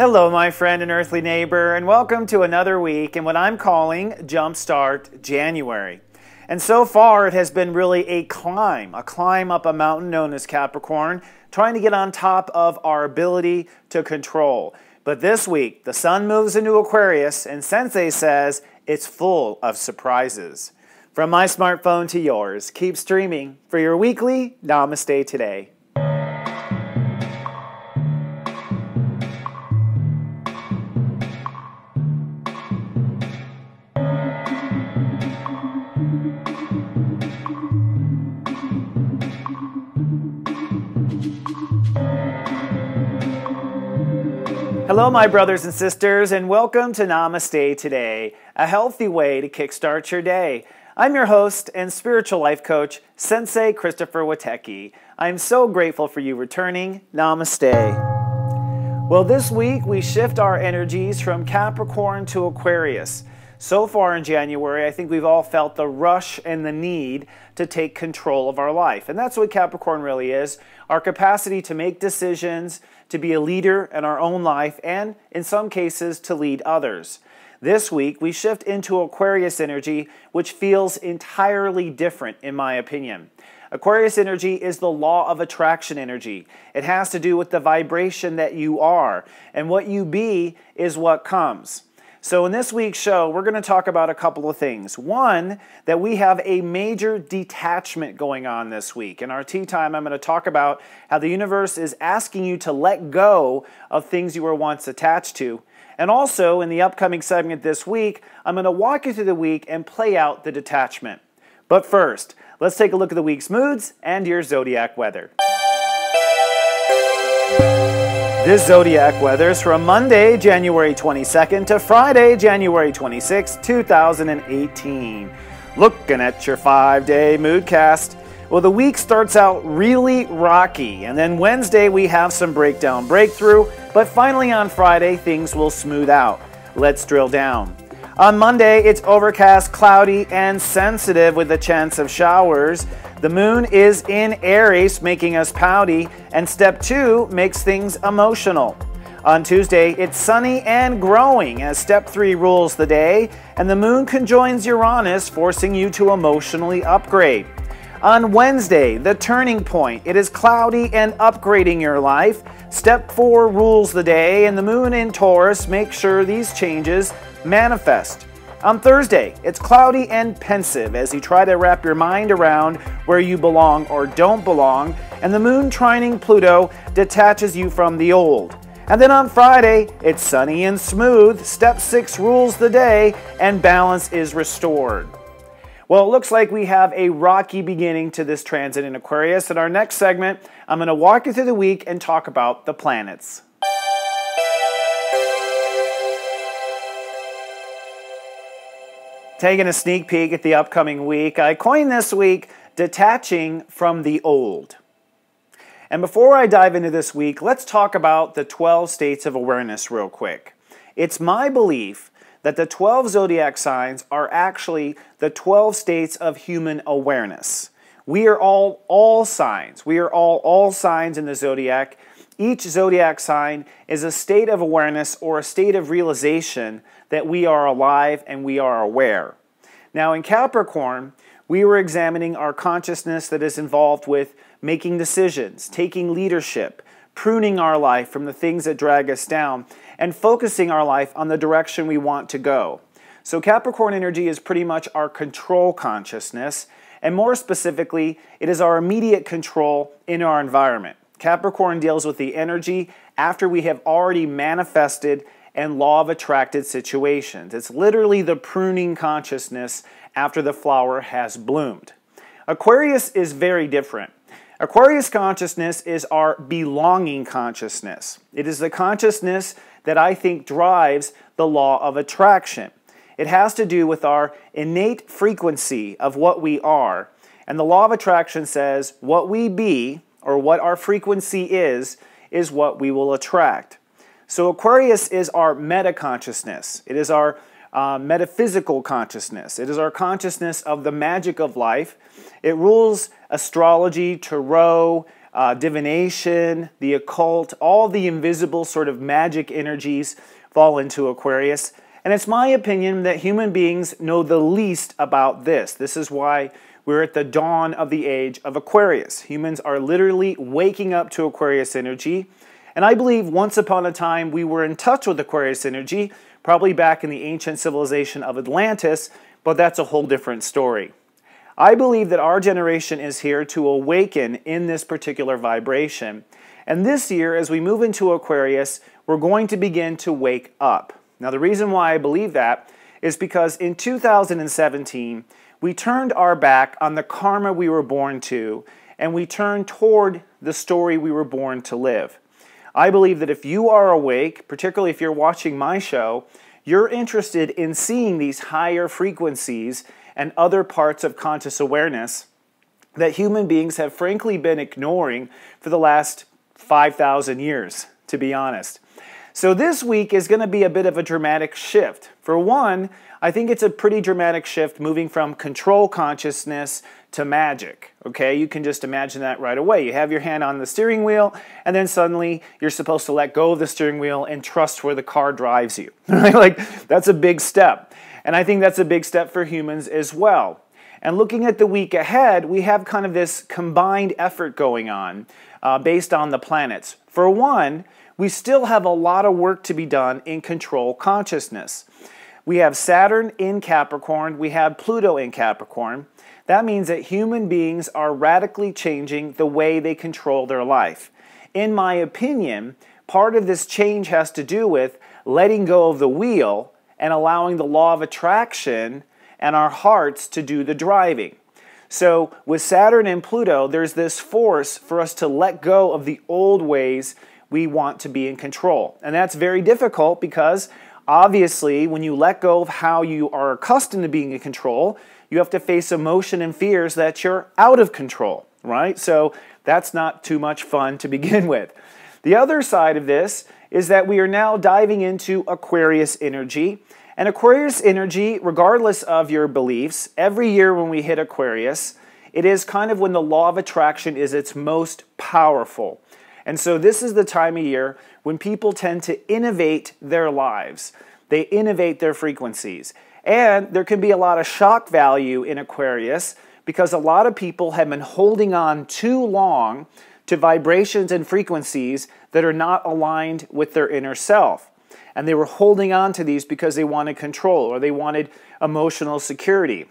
Hello, my friend and earthly neighbor, and welcome to another week in what I'm calling Jumpstart January. And so far, it has been really a climb up a mountain known as Capricorn, trying to get on top of our ability to control. But this week, the sun moves into Aquarius, and Sensei says it's full of surprises. From my smartphone to yours, keep streaming for your weekly Namaste Today. Hello, my brothers and sisters, and welcome to Namaste Today, a healthy way to kickstart your day. I'm your host and spiritual life coach, Sensei Christopher Watecki. I'm so grateful for you returning. Namaste. Well, this week we shift our energies from Capricorn to Aquarius. So far in January, I think we've all felt the rush and the need to take control of our life. And that's what Capricorn really is, our capacity to make decisions, to be a leader in our own life, and in some cases, to lead others. This week, we shift into Aquarius energy, which feels entirely different in my opinion. Aquarius energy is the law of attraction energy. It has to do with the vibration that you are, and what you be is what comes. So in this week's show, we're going to talk about a couple of things. One, that we have a major detachment going on this week. In our tea time, I'm going to talk about how the universe is asking you to let go of things you were once attached to. And also, in the upcoming segment this week, I'm going to walk you through the week and play out the detachment. But first, let's take a look at the week's moods and your zodiac weather. This zodiac weather is from Monday, January 22nd to Friday, January 26th, 2018. Looking at your 5-day moodcast. Well, the week starts out really rocky, and then Wednesday we have some breakthrough, but finally on Friday things will smooth out. Let's drill down. On Monday, it's overcast, cloudy, and sensitive with a chance of showers. The moon is in Aries, making us pouty, and step 2 makes things emotional. On Tuesday, it's sunny and growing as step 3 rules the day, and the moon conjoins Uranus, forcing you to emotionally upgrade. On Wednesday, the turning point, it is cloudy and upgrading your life. Step 4 rules the day, and the moon in Taurus makes sure these changes manifest. On Thursday, it's cloudy and pensive as you try to wrap your mind around where you belong or don't belong, and the moon trining Pluto detaches you from the old. And then on Friday, it's sunny and smooth, step 6 rules the day, and balance is restored. Well, it looks like we have a rocky beginning to this transit in Aquarius. In our next segment, I'm going to walk you through the week and talk about the planets. Taking a sneak peek at the upcoming week, I coined this week Detaching from the Old. And before I dive into this week, let's talk about the 12 states of awareness real quick. It's my belief that the 12 zodiac signs are actually the 12 states of human awareness. We are all signs. We are all signs in the zodiac. Each zodiac sign is a state of awareness or a state of realization that we are alive and we are aware. Now in Capricorn, we were examining our consciousness that is involved with making decisions, taking leadership, pruning our life from the things that drag us down, and focusing our life on the direction we want to go. So Capricorn energy is pretty much our control consciousness, and more specifically, it is our immediate control in our environment. Capricorn deals with the energy after we have already manifested and law of attracted situations. It's literally the pruning consciousness after the flower has bloomed. Aquarius is very different. Aquarius consciousness is our belonging consciousness. It is the consciousness that I think drives the law of attraction. It has to do with our innate frequency of what we are. And the law of attraction says what we be, or what our frequency is what we will attract. So Aquarius is our meta-consciousness. It is our metaphysical consciousness. It is our consciousness of the magic of life. It rules astrology, tarot, divination, the occult, all the invisible sort of magic energies fall into Aquarius. And it's my opinion that human beings know the least about this. This is why we're at the dawn of the age of Aquarius. Humans are literally waking up to Aquarius energy. And I believe once upon a time we were in touch with Aquarius energy, probably back in the ancient civilization of Atlantis, but that's a whole different story. I believe that our generation is here to awaken in this particular vibration. And this year, as we move into Aquarius, we're going to begin to wake up. Now, the reason why I believe that is because in 2017, we turned our back on the karma we were born to, and we turned toward the story we were born to live. I believe that if you are awake, particularly if you're watching my show, you're interested in seeing these higher frequencies and other parts of conscious awareness that human beings have frankly been ignoring for the last 5,000 years, to be honest. So this week is going to be a bit of a dramatic shift. For one, I think it's a pretty dramatic shift moving from control consciousness to magic. Okay, you can just imagine that right away. You have your hand on the steering wheel, and then suddenly you're supposed to let go of the steering wheel and trust where the car drives you. Right? Like, that's a big step. And I think that's a big step for humans as well. And looking at the week ahead, we have kind of this combined effort going on based on the planets. For one, we still have a lot of work to be done in control consciousness. We have Saturn in Capricorn, we have Pluto in Capricorn. That means that human beings are radically changing the way they control their life. In my opinion, part of this change has to do with letting go of the wheel and allowing the law of attraction and our hearts to do the driving. So with Saturn and Pluto, there's this force for us to let go of the old ways we want to be in control. And that's very difficult because obviously when you let go of how you are accustomed to being in control, you have to face emotion and fears that you're out of control, right? So that's not too much fun to begin with. The other side of this is that we are now diving into Aquarius energy. And Aquarius energy, regardless of your beliefs, every year when we hit Aquarius, it is kind of when the law of attraction is its most powerful. And so this is the time of year when people tend to innovate their lives. They innovate their frequencies. And there can be a lot of shock value in Aquarius because a lot of people have been holding on too long to vibrations and frequencies that are not aligned with their inner self. And they were holding on to these because they wanted control or they wanted emotional security.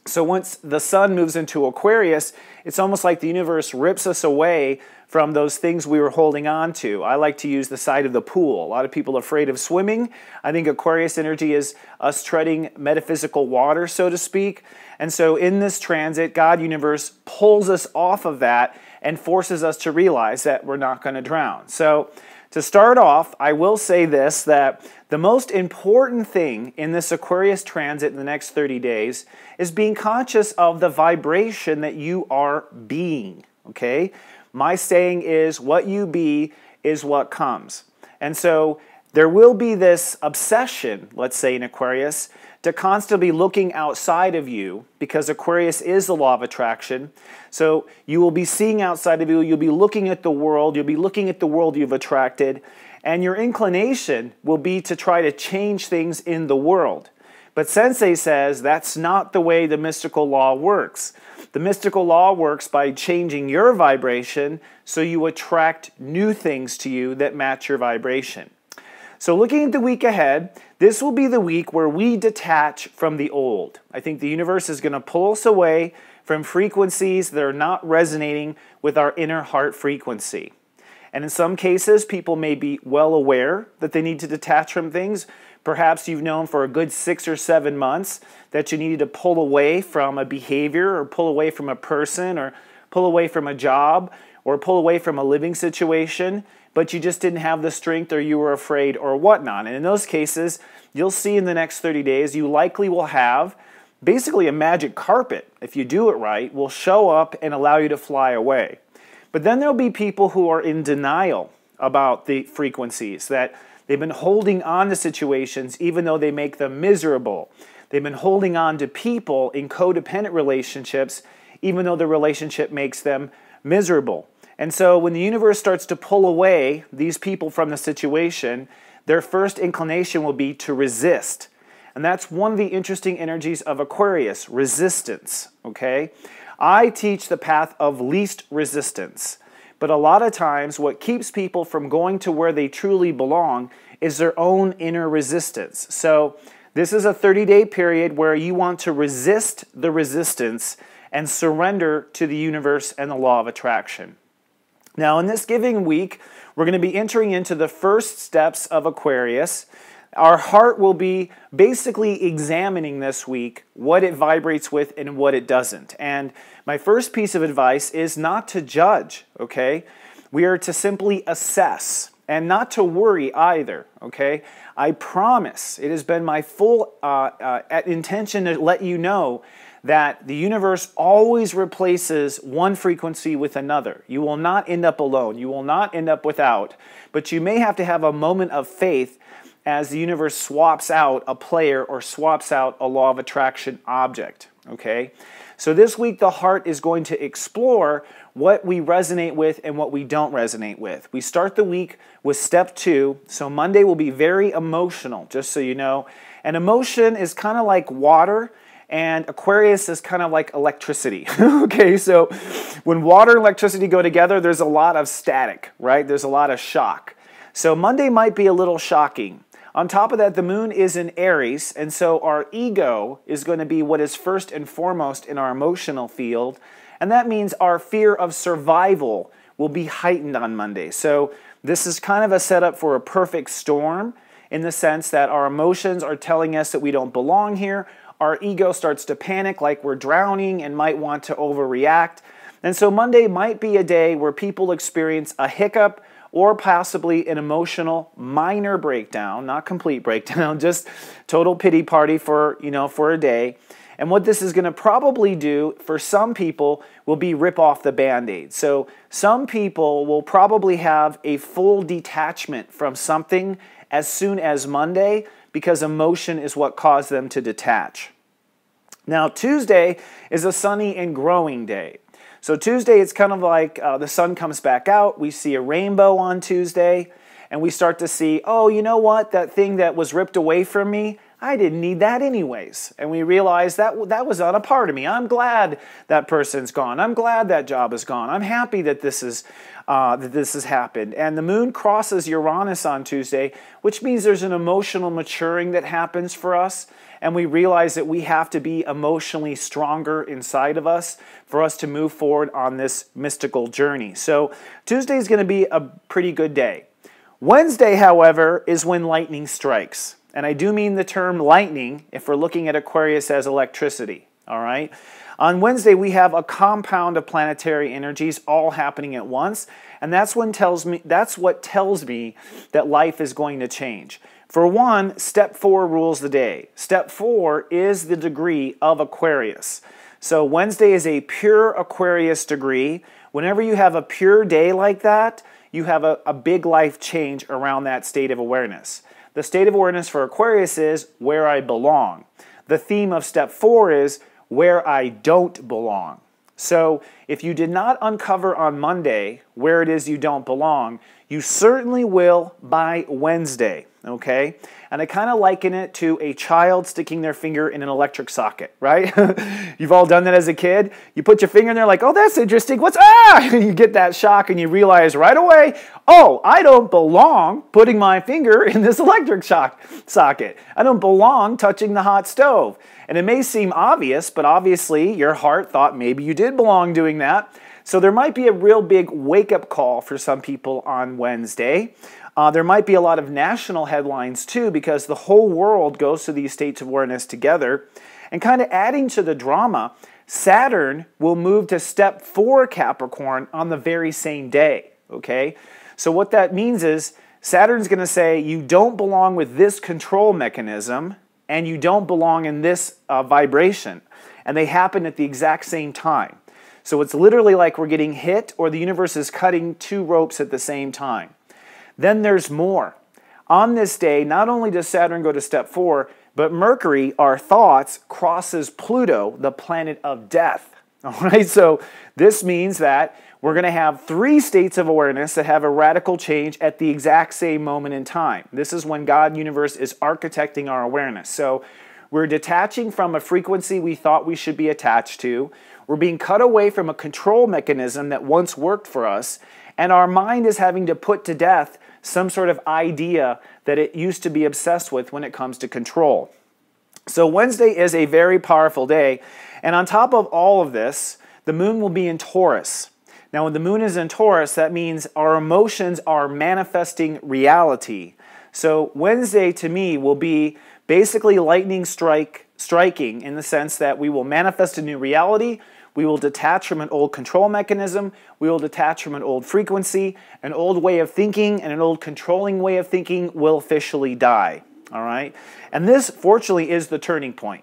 So once the sun moves into Aquarius, it's almost like the universe rips us away from those things we were holding on to. I like to use the side of the pool. A lot of people are afraid of swimming. I think Aquarius energy is us treading metaphysical water, so to speak. And so in this transit, God universe pulls us off of that and forces us to realize that we're not going to drown. So to start off, I will say this, that the most important thing in this Aquarius transit in the next 30 days is being conscious of the vibration that you are being, okay? My saying is, what you be is what comes. And so there will be this obsession, let's say in Aquarius, to constantly looking outside of you, because Aquarius is the law of attraction. So you will be seeing outside of you, you'll be looking at the world you've attracted, and your inclination will be to try to change things in the world. But Sensei says that's not the way the mystical law works. The mystical law works by changing your vibration so you attract new things to you that match your vibration. So looking at the week ahead, this will be the week where we detach from the old. I think the universe is going to pull us away from frequencies that are not resonating with our inner heart frequency. And in some cases, people may be well aware that they need to detach from things. Perhaps you've known for a good 6 or 7 months that you needed to pull away from a behavior or pull away from a person or pull away from a job or pull away from a living situation, but you just didn't have the strength or you were afraid or whatnot. And in those cases, you'll see in the next 30 days, you likely will have basically a magic carpet, if you do it right, will show up and allow you to fly away. But then there'll be people who are in denial about the frequencies, that they've been holding on to situations even though they make them miserable. They've been holding on to people in codependent relationships even though the relationship makes them miserable. And so when the universe starts to pull away these people from the situation, their first inclination will be to resist. And that's one of the interesting energies of Aquarius, resistance, okay? I teach the path of least resistance. But a lot of times what keeps people from going to where they truly belong is their own inner resistance. So this is a 30-day period where you want to resist the resistance and surrender to the universe and the law of attraction. Now, in this giving week, we're going to be entering into the first steps of Aquarius. Our heart will be basically examining this week what it vibrates with and what it doesn't. And my first piece of advice is not to judge, okay? We are to simply assess and not to worry either, okay? I promise, it has been my full intention to let you know that the universe always replaces one frequency with another. You will not end up alone. You will not end up without. But you may have to have a moment of faith as the universe swaps out a player or swaps out a law of attraction object, okay? So this week the heart is going to explore what we resonate with and what we don't resonate with. We start the week with step 2, so Monday will be very emotional, just so you know. And emotion is kind of like water, and Aquarius is kind of like electricity, okay? So when water and electricity go together, there's a lot of static, right? There's a lot of shock. So Monday might be a little shocking. On top of that, the moon is in Aries, and so our ego is going to be what is first and foremost in our emotional field, and that means our fear of survival will be heightened on Monday. So this is kind of a setup for a perfect storm in the sense that our emotions are telling us that we don't belong here. Our ego starts to panic like we're drowning and might want to overreact. And so Monday might be a day where people experience a hiccup or possibly an emotional minor breakdown, not complete breakdown, just total pity party for, for a day. And what this is going to probably do for some people will be rip off the Band-Aid. So some people will probably have a full detachment from something as soon as Monday because emotion is what caused them to detach. Now, Tuesday is a sunny and growing day. So Tuesday, it's kind of like the sun comes back out, we see a rainbow on Tuesday, and we start to see, oh, you know what, that thing that was ripped away from me, I didn't need that anyways. And we realize that was not a part of me. I'm glad that person's gone. I'm glad that job is gone. I'm happy that this has happened. And the moon crosses Uranus on Tuesday, which means there's an emotional maturing that happens for us. And we realize that we have to be emotionally stronger inside of us for us to move forward on this mystical journey. So Tuesday is going to be a pretty good day. Wednesday, however, is when lightning strikes. And I do mean the term lightning if we're looking at Aquarius as electricity, all right? On Wednesday, we have a compound of planetary energies all happening at once, and that's what tells me that life is going to change. For one, step 4 rules the day. Step 4 is the degree of Aquarius. So Wednesday is a pure Aquarius degree. Whenever you have a pure day like that, you have a big life change around that state of awareness. The state of awareness for Aquarius is where I belong. The theme of step 4 is where I don't belong. So if you did not uncover on Monday where it is you don't belong, you certainly will by Wednesday, okay? And I kind of liken it to a child sticking their finger in an electric socket, right? You've all done that as a kid. You put your finger in there like, oh, that's interesting. You get that shock and you realize right away, oh, I don't belong putting my finger in this electric socket. I don't belong touching the hot stove. And it may seem obvious, but obviously your heart thought maybe you did belong doing that. So there might be a real big wake-up call for some people on Wednesday. There might be a lot of national headlines too because the whole world goes to these states of awareness together. And kind of adding to the drama, Saturn will move to step 4 Capricorn on the very same day, okay? So what that means is Saturn's going to say you don't belong with this control mechanism and you don't belong in this vibration. And they happen at the exact same time. So it's literally like we're getting hit or the universe is cutting 2 ropes at the same time. Then there's more. On this day, not only does Saturn go to step 4, but Mercury, our thoughts, crosses Pluto, the planet of death. All right, so this means that we're going to have 3 states of awareness that have a radical change at the exact same moment in time. This is when God universe is architecting our awareness. So we're detaching from a frequency we thought we should be attached to. We're being cut away from a control mechanism that once worked for us, and our mind is having to put to death some sort of idea that it used to be obsessed with when it comes to control. So Wednesday is a very powerful day, and on top of all of this, the moon will be in Taurus. Now, when the moon is in Taurus, that means our emotions are manifesting reality. So Wednesday, to me, will be basically lightning striking in the sense that we will manifest a new reality, we will detach from an old control mechanism, we will detach from an old frequency, an old way of thinking and an old controlling way of thinking will officially die. All right? And this, fortunately, is the turning point.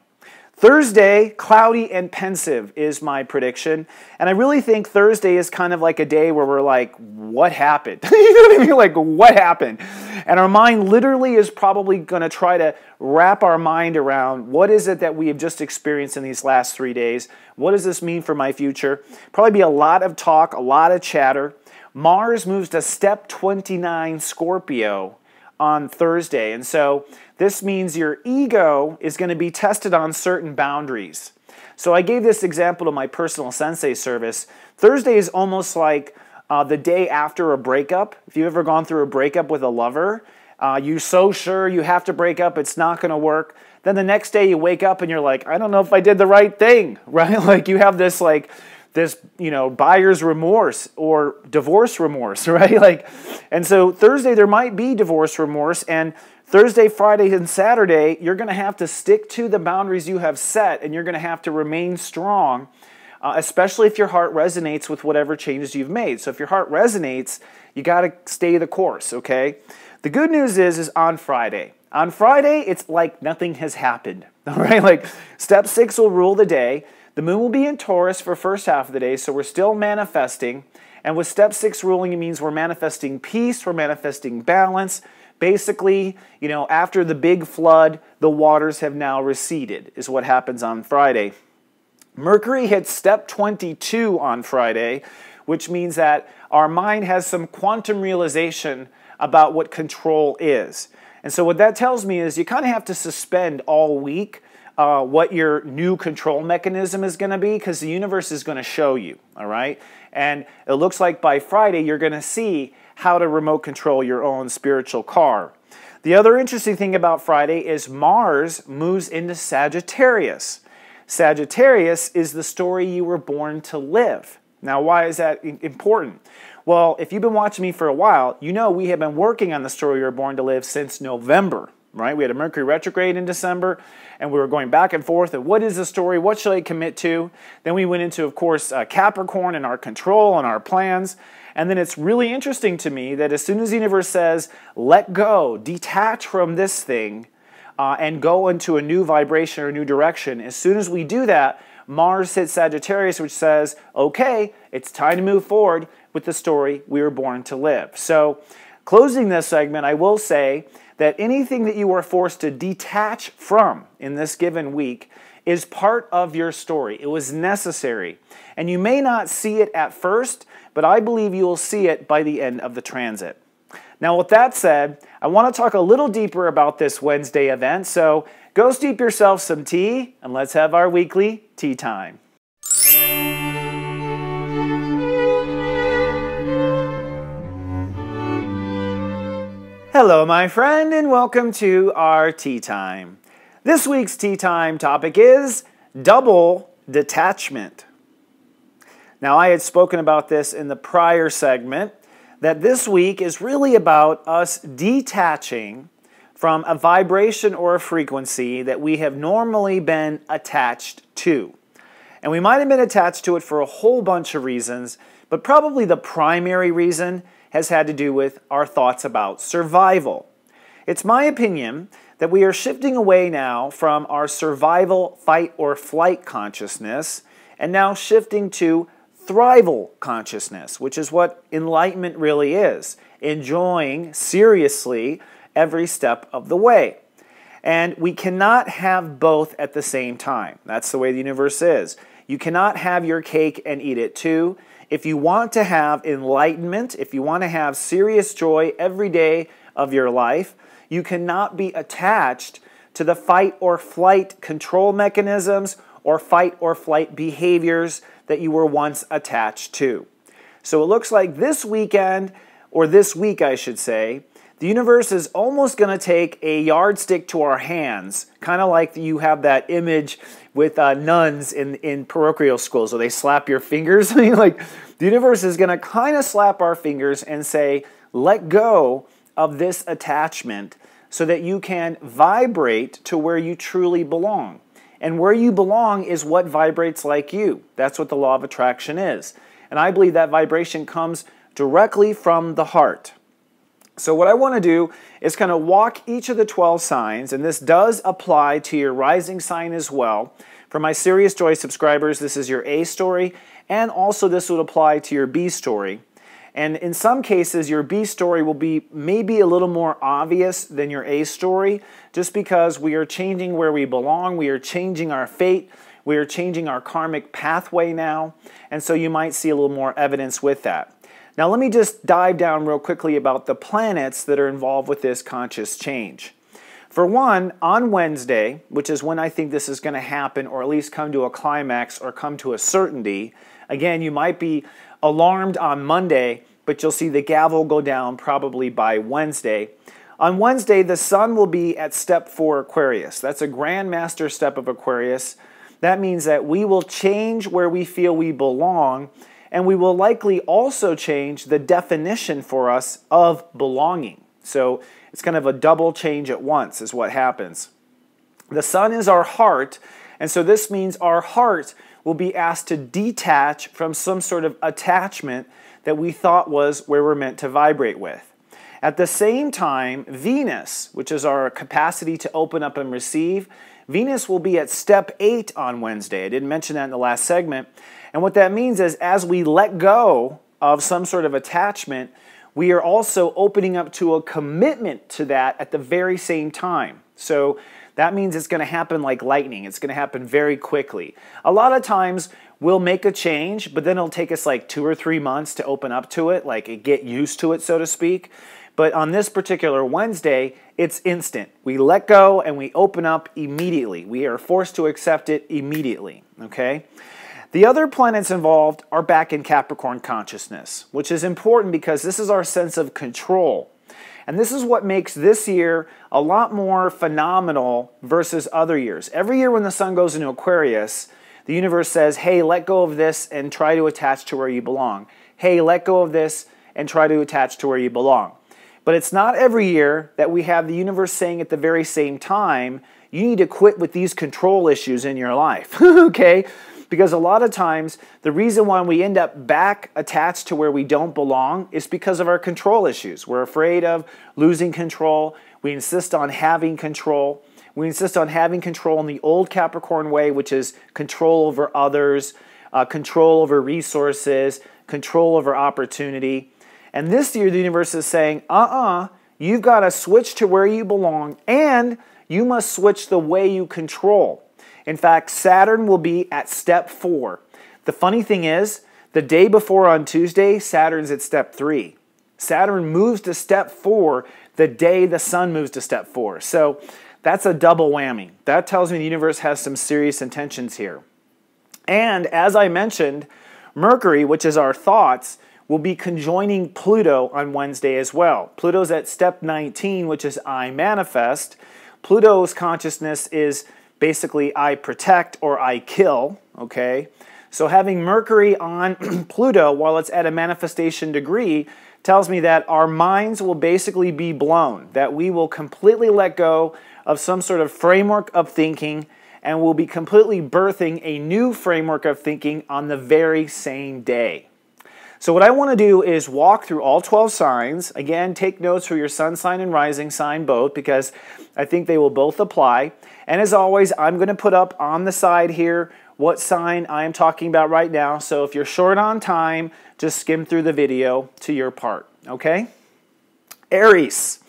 Thursday, cloudy and pensive is my prediction. And I really think Thursday is kind of like a day where we're like, what happened? You know what I mean? Like, what happened? And our mind literally is probably going to try to wrap our mind around what is it that we have just experienced in these last 3 days? What does this mean for my future? Probably be a lot of talk, a lot of chatter. Mars moves to step 29 Scorpio on Thursday. And so this means your ego is going to be tested on certain boundaries. So I gave this example to my personal Sensei service. Thursday is almost like the day after a breakup. If you've ever gone through a breakup with a lover, you're so sure you have to break up, it's not going to work. Then the next day you wake up and you're like, I don't know if I did the right thing, right? Like you have this buyer's remorse or divorce remorse, right? And so Thursday there might be divorce remorse, and Thursday, Friday, and Saturday, you're going to have to stick to the boundaries you have set, and you're going to have to remain strong, especially if your heart resonates with whatever changes you've made. So if your heart resonates, you got to stay the course, okay? The good news is on Friday. On Friday, it's like nothing has happened, all right? Like step 6 will rule the day. The moon will be in Taurus for the first half of the day, so we're still manifesting. And with step 6 ruling, it means we're manifesting peace, we're manifesting balance. Basically, after the big flood, the waters have now receded, is what happens on Friday. Mercury hits step 22 on Friday, which means that our mind has some quantum realization about what control is. And so what that tells me is you kind of have to suspend all week what your new control mechanism is going to be, because the universe is going to show you, all right? And it looks like by Friday you're going to see how to remote control your own spiritual car. The other interesting thing about Friday is Mars moves into Sagittarius. Sagittarius is the story you were born to live. Now, why is that important? Well, if you've been watching me for a while, you know we have been working on the story you were born to live since November. Right? We had a Mercury retrograde in December, and we were going back and forth. And what is the story? What should I commit to? Then we went into, of course, Capricorn and our control and our plans. And then it's really interesting to me that as soon as the universe says, let go, detach from this thing, and go into a new vibration or a new direction, as soon as we do that, Mars hits Sagittarius, which says, okay, it's time to move forward with the story we were born to live. So, closing this segment, I will say that anything that you are forced to detach from in this given week is part of your story. It was necessary. And you may not see it at first, but I believe you will see it by the end of the transit. Now, with that said, I want to talk a little deeper about this Wednesday event. So go steep yourself some tea, and let's have our weekly tea time. Hello, my friend, and welcome to our tea time. This week's tea time topic is double detachment. Now, I had spoken about this in the prior segment, that this week is really about us detaching from a vibration or a frequency that we have normally been attached to. And we might have been attached to it for a whole bunch of reasons, but probably the primary reason has had to do with our thoughts about survival. It's my opinion that we are shifting away now from our survival, fight, or flight consciousness and now shifting to thrival consciousness, which is what enlightenment really is, enjoying seriously every step of the way. And we cannot have both at the same time. That's the way the universe is. You cannot have your cake and eat it too. If you want to have enlightenment, if you want to have serious joy every day of your life, you cannot be attached to the fight or flight control mechanisms or fight or flight behaviors that you were once attached to. So it looks like this weekend, or this week I should say, the universe is almost going to take a yardstick to our hands, kind of like you have that image with nuns in parochial schools where they slap your fingers. Like, the universe is going to kind of slap our fingers and say, let go of this attachment so that you can vibrate to where you truly belong. And where you belong is what vibrates like you. That's what the law of attraction is. And I believe that vibration comes directly from the heart. So what I want to do is kind of walk each of the 12 signs, and this does apply to your rising sign as well. For my Serious Joy subscribers, this is your A story, and also this would apply to your B story. And in some cases, your B story will be maybe a little more obvious than your A story, just because we are changing where we belong, we are changing our fate, we are changing our karmic pathway now, and so you might see a little more evidence with that. Now let me just dive down real quickly about the planets that are involved with this conscious change. For one, on Wednesday, which is when I think this is going to happen, or at least come to a climax or come to a certainty, again, you might be alarmed on Monday, but you'll see the gavel go down probably by Wednesday. On Wednesday, the sun will be at step 4 Aquarius. That's a grand master step of Aquarius. That means that we will change where we feel we belong, and we will likely also change the definition for us of belonging. So it's kind of a double change at once is what happens. The sun is our heart, and so this means our heart will be asked to detach from some sort of attachment that we thought was where we're meant to vibrate with. At the same time, Venus, which is our capacity to open up and receive, Venus will be at step 8 on Wednesday. I didn't mention that in the last segment. And what that means is as we let go of some sort of attachment, we are also opening up to a commitment to that at the very same time. So that means it's going to happen like lightning. It's going to happen very quickly. A lot of times we'll make a change, but then it'll take us like 2 or 3 months to open up to it, like get used to it, so to speak. But on this particular Wednesday, it's instant. We let go and we open up immediately. We are forced to accept it immediately, okay? The other planets involved are back in Capricorn consciousness, which is important because this is our sense of control. And this is what makes this year a lot more phenomenal versus other years. Every year when the sun goes into Aquarius, the universe says, hey, let go of this and try to attach to where you belong. Hey, let go of this and try to attach to where you belong. But it's not every year that we have the universe saying at the very same time, you need to quit with these control issues in your life, okay? Because a lot of times, the reason why we end up back attached to where we don't belong is because of our control issues. We're afraid of losing control. We insist on having control. We insist on having control in the old Capricorn way, which is control over others, control over resources, control over opportunity. And this year, the universe is saying, you've got to switch to where you belong, and you must switch the way you control. In fact, Saturn will be at step 4. The funny thing is, the day before on Tuesday, Saturn's at step 3. Saturn moves to step 4 the day the sun moves to step 4. So that's a double whammy. That tells me the universe has some serious intentions here. And as I mentioned, Mercury, which is our thoughts, will be conjoining Pluto on Wednesday as well. Pluto's at step 19, which is I manifest. Pluto's consciousness is basically I protect or I kill, okay? So having Mercury on Pluto while it's at a manifestation degree tells me that our minds will basically be blown, that we will completely let go of some sort of framework of thinking and we'll be completely birthing a new framework of thinking on the very same day. So what I want to do is walk through all 12 signs. Again, take notes for your sun sign and rising sign both because I think they will both apply. And as always, I'm going to put up on the side here what sign I am talking about right now. So if you're short on time, just skim through the video to your part, okay? Aries.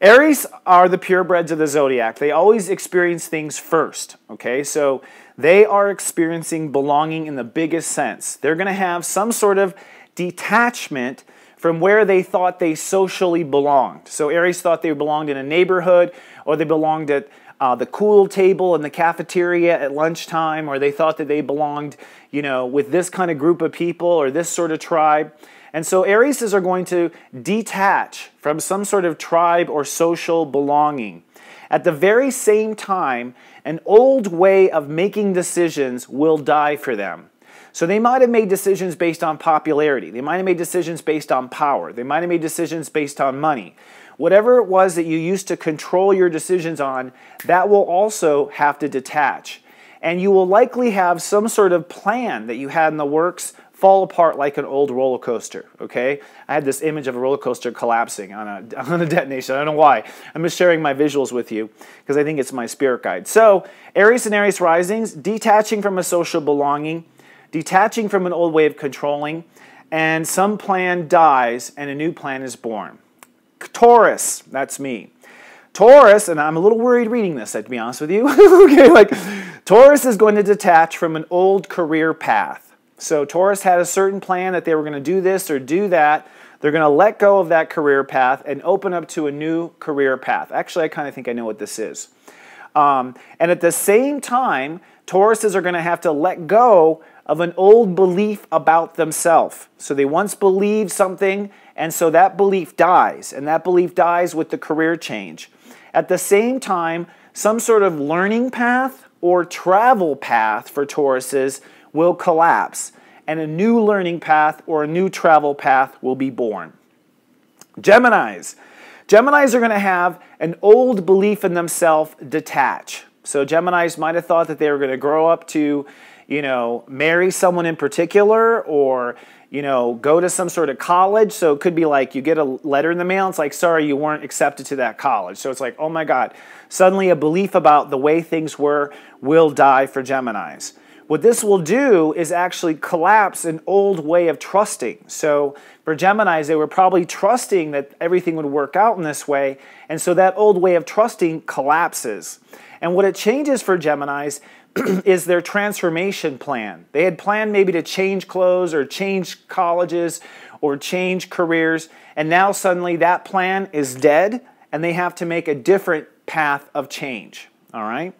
Aries are the purebreds of the zodiac. They always experience things first, okay? So they are experiencing belonging in the biggest sense. They're going to have some sort of detachment from where they thought they socially belonged. So Aries thought they belonged in a neighborhood, or they belonged at the cool table in the cafeteria at lunchtime, or they thought that they belonged, with this kind of group of people or this sort of tribe. And so Aries are going to detach from some sort of tribe or social belonging. At the very same time, an old way of making decisions will die for them. So they might have made decisions based on popularity. They might have made decisions based on power. They might have made decisions based on money. Whatever it was that you used to control your decisions on, that will also have to detach. And you will likely have some sort of plan that you had in the works fall apart like an old roller coaster, okay? I had this image of a roller coaster collapsing on a detonation. I don't know why. I'm just sharing my visuals with you because I think it's my spirit guide. So Aries and Aries risings, detaching from a social belonging, detaching from an old way of controlling, and some plan dies and a new plan is born. Taurus, that's me. Taurus, and I'm a little worried reading this, to be honest with you. Okay, Taurus is going to detach from an old career path. So Taurus had a certain plan that they were going to do this or do that. They're going to let go of that career path and open up to a new career path. Actually, I kind of think I know what this is. And at the same time, Tauruses are going to have to let go of an old belief about themselves. So they once believed something, and so that belief dies, and that belief dies with the career change. At the same time, some sort of learning path or travel path for Tauruses will collapse, and a new learning path or a new travel path will be born. Geminis. Geminis are going to have an old belief in themselves detach. So Geminis might have thought that they were going to grow up to, marry someone in particular, or, go to some sort of college. So it could be like you get a letter in the mail. It's like, sorry, you weren't accepted to that college. So it's like, oh my God, suddenly a belief about the way things were will die for Geminis. What this will do is actually collapse an old way of trusting. So for Geminis, they were probably trusting that everything would work out in this way, and so that old way of trusting collapses. And what it changes for Geminis is their transformation plan. They had planned maybe to change clothes or change colleges or change careers, and now suddenly that plan is dead, and they have to make a different path of change. All right?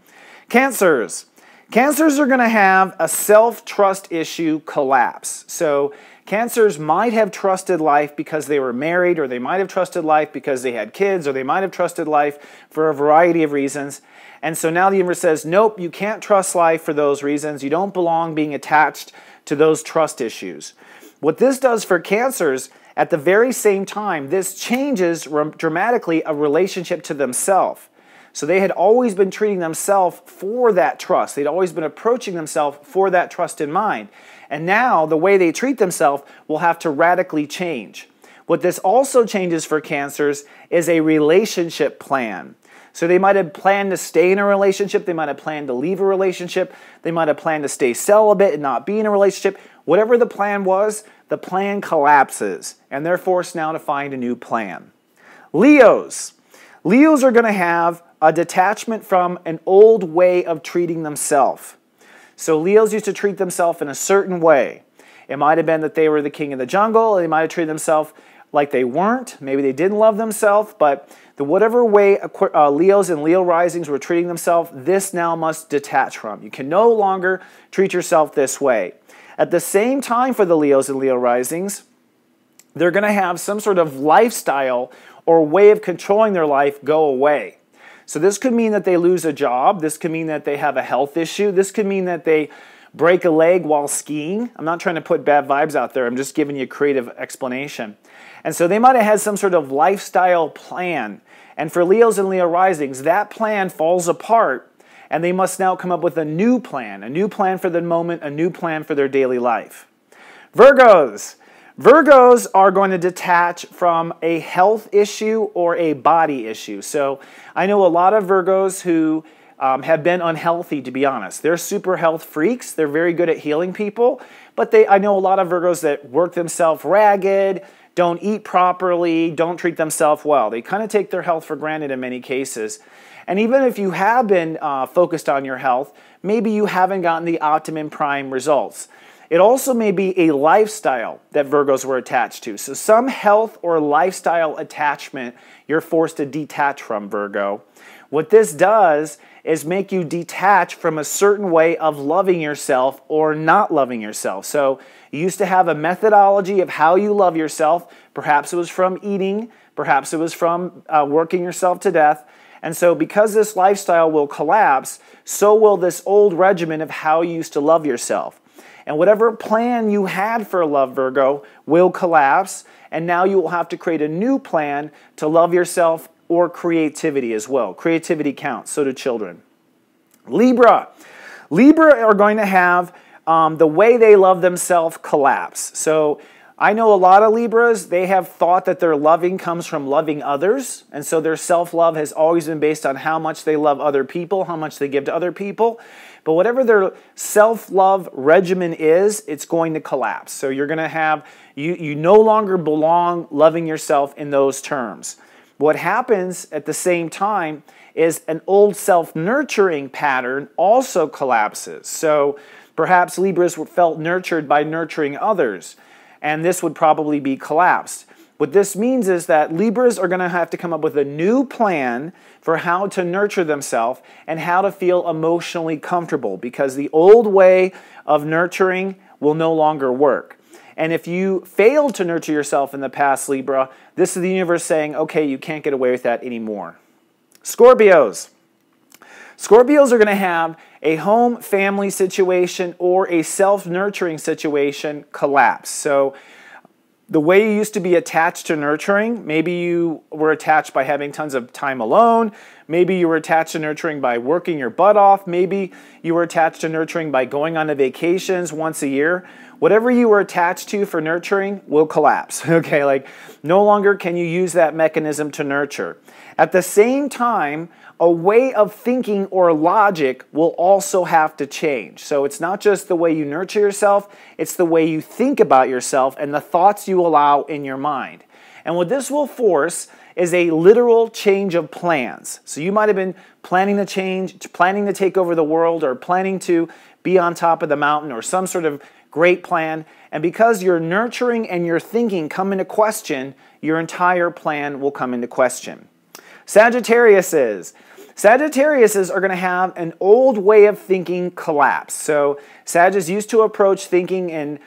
Cancers. Cancers are going to have a self-trust issue collapse. So Cancers might have trusted life because they were married, or they might have trusted life because they had kids, or they might have trusted life for a variety of reasons. And so now the universe says, nope, you can't trust life for those reasons. You don't belong being attached to those trust issues. What this does for Cancers, at the very same time, this changes dramatically a relationship to themselves. So they had always been treating themselves for that trust. They'd always been approaching themselves for that trust in mind. And now the way they treat themselves will have to radically change. What this also changes for Cancers is a relationship plan. So they might have planned to stay in a relationship. They might have planned to leave a relationship. They might have planned to stay celibate and not be in a relationship. Whatever the plan was, the plan collapses, and they're forced now to find a new plan. Leos. Leos are going to have a detachment from an old way of treating themselves. So Leos used to treat themselves in a certain way. It might have been that they were the king of the jungle. They might have treated themselves like they weren't. Maybe they didn't love themselves, but whatever way Leos and Leo risings were treating themselves, this now must detach from. You can no longer treat yourself this way. At the same time for the Leos and Leo risings, they're going to have some sort of lifestyle or way of controlling their life go away. So this could mean that they lose a job. This could mean that they have a health issue. This could mean that they break a leg while skiing. I'm not trying to put bad vibes out there. I'm just giving you a creative explanation. And so they might have had some sort of lifestyle plan. And for Leos and Leo risings, that plan falls apart, and they must now come up with a new plan for the moment, a new plan for their daily life. Virgos. Virgos are going to detach from a health issue or a body issue. So I know a lot of Virgos who have been unhealthy, to be honest. They're super health freaks. They're very good at healing people. But I know a lot of Virgos that work themselves ragged, don't eat properly, don't treat themselves well. They kind of take their health for granted in many cases. And even if you have been focused on your health, maybe you haven't gotten the optimum prime results. It also may be a lifestyle that Virgos were attached to. So some health or lifestyle attachment you're forced to detach from, Virgo. What this does is make you detach from a certain way of loving yourself or not loving yourself. So you used to have a methodology of how you love yourself. Perhaps it was from eating. Perhaps it was from working yourself to death. And so because this lifestyle will collapse, so will this old regimen of how you used to love yourself. And whatever plan you had for love, Virgo, will collapse. And now you will have to create a new plan to love yourself or creativity as well. Creativity counts. So do children. Libra. Libra are going to have the way they love themselves collapse. So I know a lot of Libras, they have thought that their loving comes from loving others. And so their self-love has always been based on how much they love other people, how much they give to other people. But whatever their self-love regimen is, it's going to collapse. So you're going to have, you no longer belong loving yourself in those terms. What happens at the same time is an old self-nurturing pattern also collapses. So perhaps Libras felt nurtured by nurturing others, and this would probably be collapsed. What this means is that Libras are going to have to come up with a new plan for how to nurture themselves and how to feel emotionally comfortable, because the old way of nurturing will no longer work. And if you failed to nurture yourself in the past, Libra, this is the universe saying, okay, you can't get away with that anymore. Scorpios. Scorpios are going to have a home family situation or a self-nurturing situation collapse. So the way you used to be attached to nurturing, maybe you were attached by having tons of time alone. Maybe you were attached to nurturing by working your butt off. Maybe you were attached to nurturing by going on vacations once a year. Whatever you were attached to for nurturing will collapse. Okay, like no longer can you use that mechanism to nurture. At the same time, a way of thinking or logic will also have to change. So it's not just the way you nurture yourself, it's the way you think about yourself and the thoughts you allow in your mind. And what this will force is a literal change of plans. So you might have been planning to change, planning to take over the world, or planning to be on top of the mountain, or some sort of great plan. And because your nurturing and your thinking come into question, your entire plan will come into question. Sagittariuses. Sagittariuses are going to have an old way of thinking collapse. So Sagittarius used to approach thinking in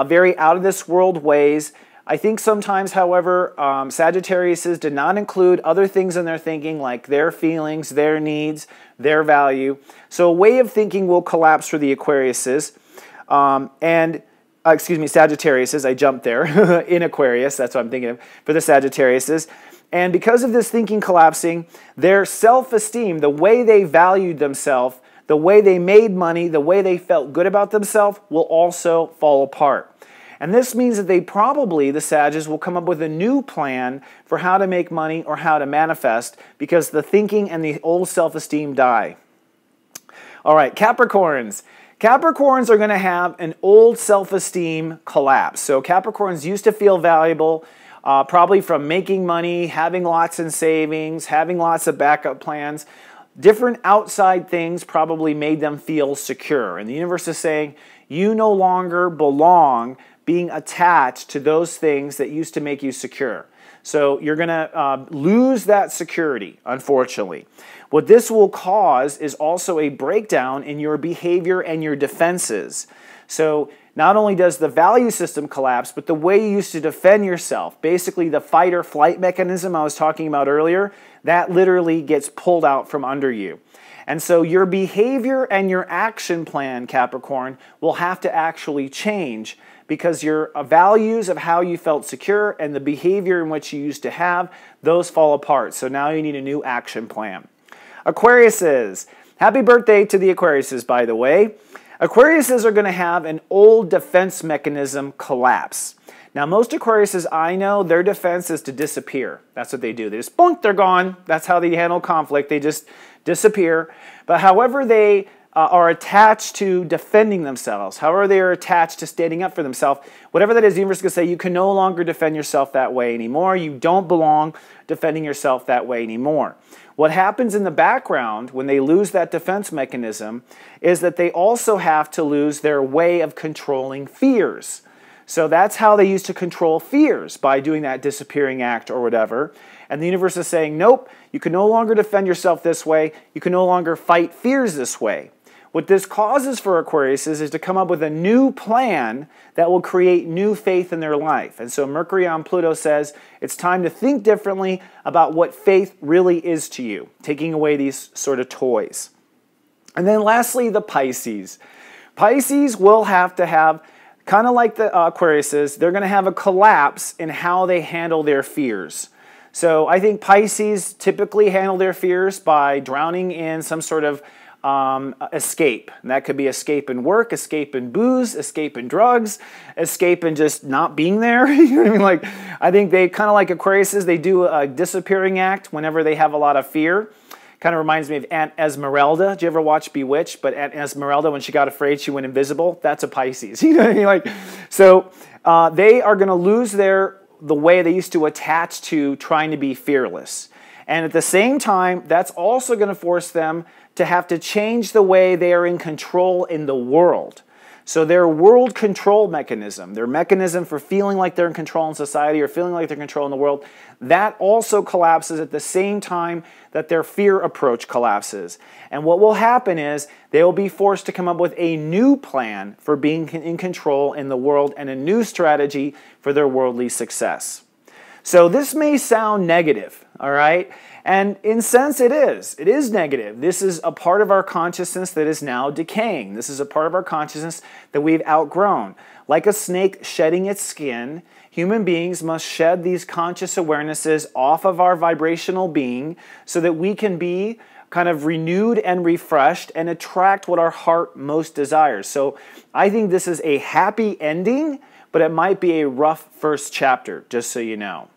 very out-of-this-world ways. I think sometimes, however, Sagittariuses did not include other things in their thinking, like their feelings, their needs, their value. So a way of thinking will collapse for the Aquariuses. Sagittariuses, I jumped there, in Aquarius, that's what I'm thinking of, for the Sagittariuses. And because of this thinking collapsing, their self-esteem, the way they valued themselves, the way they made money, the way they felt good about themselves, will also fall apart. And this means that they probably, the Sagittarius, will come up with a new plan for how to make money or how to manifest, because the thinking and the old self-esteem die. All right, Capricorns. Capricorns are going to have an old self-esteem collapse. So Capricorns used to feel valuable, probably from making money, having lots in savings, having lots of backup plans. Different outside things probably made them feel secure. And the universe is saying, you no longer belong being attached to those things that used to make you secure. So you're going to lose that security, unfortunately. What this will cause is also a breakdown in your behavior and your defenses. So not only does the value system collapse, but the way you used to defend yourself, basically the fight or flight mechanism I was talking about earlier, that literally gets pulled out from under you. And so your behavior and your action plan, Capricorn, will have to actually change, because your values of how you felt secure and the behavior in which you used to have, those fall apart. So now you need a new action plan. Aquariuses. Happy birthday to the Aquariuses, by the way. Aquariuses are going to have an old defense mechanism collapse. Now, most Aquariuses I know, their defense is to disappear. That's what they do. They just, boink, they're gone. That's how they handle conflict. They just disappear. But however they are attached to defending themselves, however they are attached to standing up for themselves, whatever that is, the universe is going to say, you can no longer defend yourself that way anymore. You don't belong defending yourself that way anymore. What happens in the background when they lose that defense mechanism is that they also have to lose their way of controlling fears. So that's how they used to control fears, by doing that disappearing act or whatever. And the universe is saying, nope, you can no longer defend yourself this way. You can no longer fight fears this way. What this causes for Aquarius is to come up with a new plan that will create new faith in their life. And so Mercury on Pluto says it's time to think differently about what faith really is to you, taking away these sort of toys. And then lastly, the Pisces. Pisces will have to have, kind of like the Aquariuses, they're going to have a collapse in how they handle their fears. So I think Pisces typically handle their fears by drowning in some sort of escape. And that could be escape in work, escape in booze, escape in drugs, escape in just not being there. You know what I mean? Like, I think they kind of like Aquariuses, they do a disappearing act whenever they have a lot of fear. Kind of reminds me of Aunt Esmeralda. Did you ever watch Bewitched? But Aunt Esmeralda, when she got afraid, she went invisible. That's a Pisces. You know what I mean? Like, so they are going to lose the way they used to attach to trying to be fearless. And at the same time, that's also going to force them to have to change the way they are in control in the world. So their world control mechanism, their mechanism for feeling like they're in control in society or feeling like they're in control in the world, that also collapses at the same time that their fear approach collapses. And what will happen is they will be forced to come up with a new plan for being in control in the world and a new strategy for their worldly success. So this may sound negative, all right? And in a sense it is. It is negative. This is a part of our consciousness that is now decaying. This is a part of our consciousness that we've outgrown. Like a snake shedding its skin, human beings must shed these conscious awarenesses off of our vibrational being so that we can be kind of renewed and refreshed and attract what our heart most desires. So I think this is a happy ending, but it might be a rough first chapter, just so you know.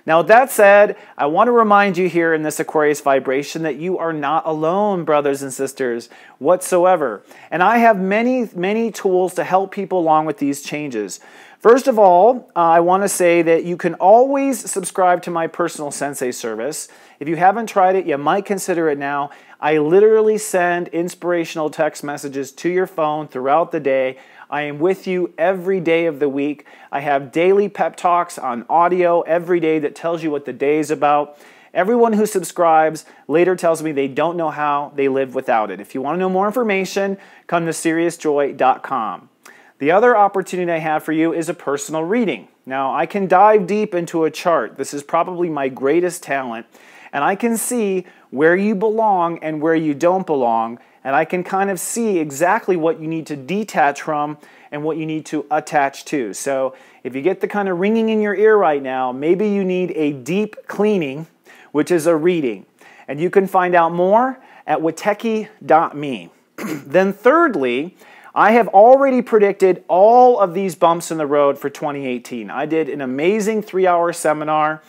Now, with that said, I want to remind you here in this Aquarius vibration that you are not alone, brothers and sisters, whatsoever. And I have many, many tools to help people along with these changes. First of all, I want to say that you can always subscribe to my personal Sensei service. If you haven't tried it, you might consider it now. I literally send inspirational text messages to your phone throughout the day. I am with you every day of the week. I have daily pep talks on audio every day that tells you what the day is about. Everyone who subscribes later tells me they don't know how they live without it. If you want to know more information, come to SeriousJoy.com. The other opportunity I have for you is a personal reading. Now, I can dive deep into a chart. This is probably my greatest talent. And I can see where you belong and where you don't belong. And I can kind of see exactly what you need to detach from and what you need to attach to. So if you get the kind of ringing in your ear right now, maybe you need a deep cleaning, which is a reading. And you can find out more at wateki.me. Then thirdly, I have already predicted all of these bumps in the road for 2018. I did an amazing 3-hour seminar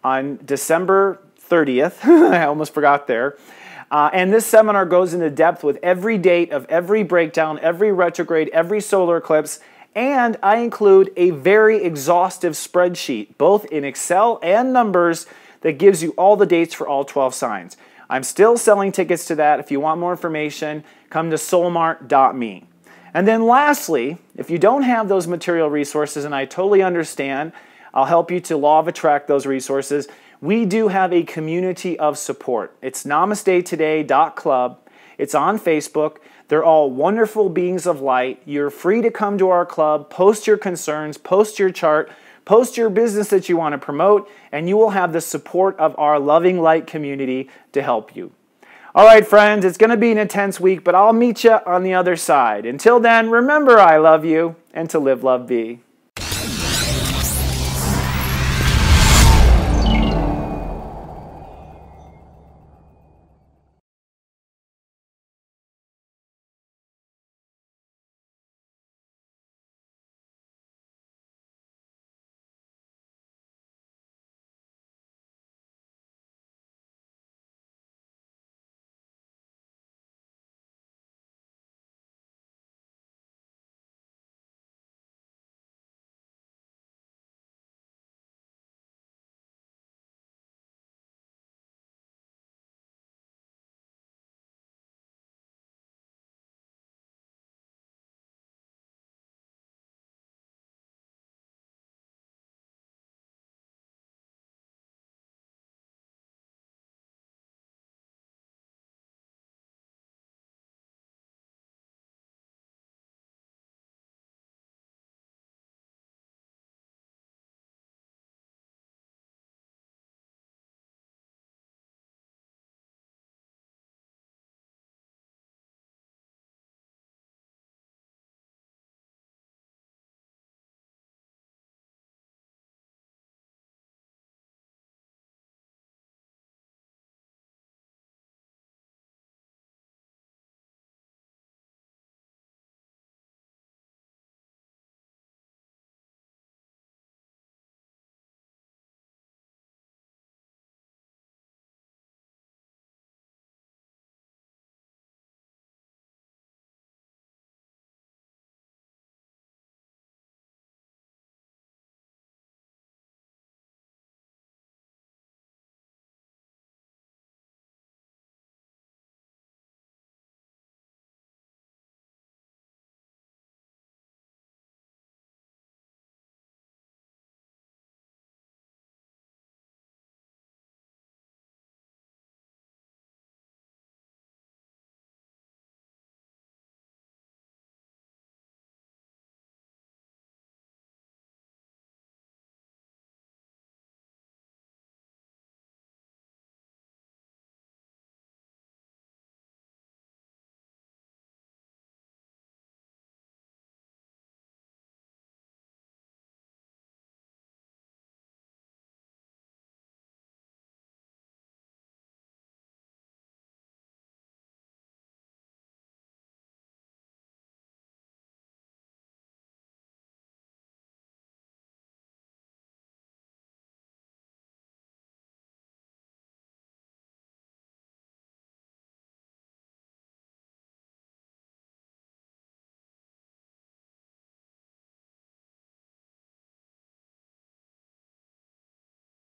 on December 30th. I almost forgot there. And this seminar goes into depth with every date of every breakdown, every retrograde, every solar eclipse, and I include a very exhaustive spreadsheet, both in Excel and numbers, that gives you all the dates for all 12 signs. I'm still selling tickets to that. If you want more information, come to soulmart.me. And then lastly, if you don't have those material resources, and I totally understand, I'll help you to law of attract those resources. We do have a community of support. It's namastetoday.club. It's on Facebook. They're all wonderful beings of light. You're free to come to our club, post your concerns, post your chart, post your business that you want to promote, and you will have the support of our loving light community to help you. All right, friends, it's going to be an intense week, but I'll meet you on the other side. Until then, remember I love you, and to live, love, be.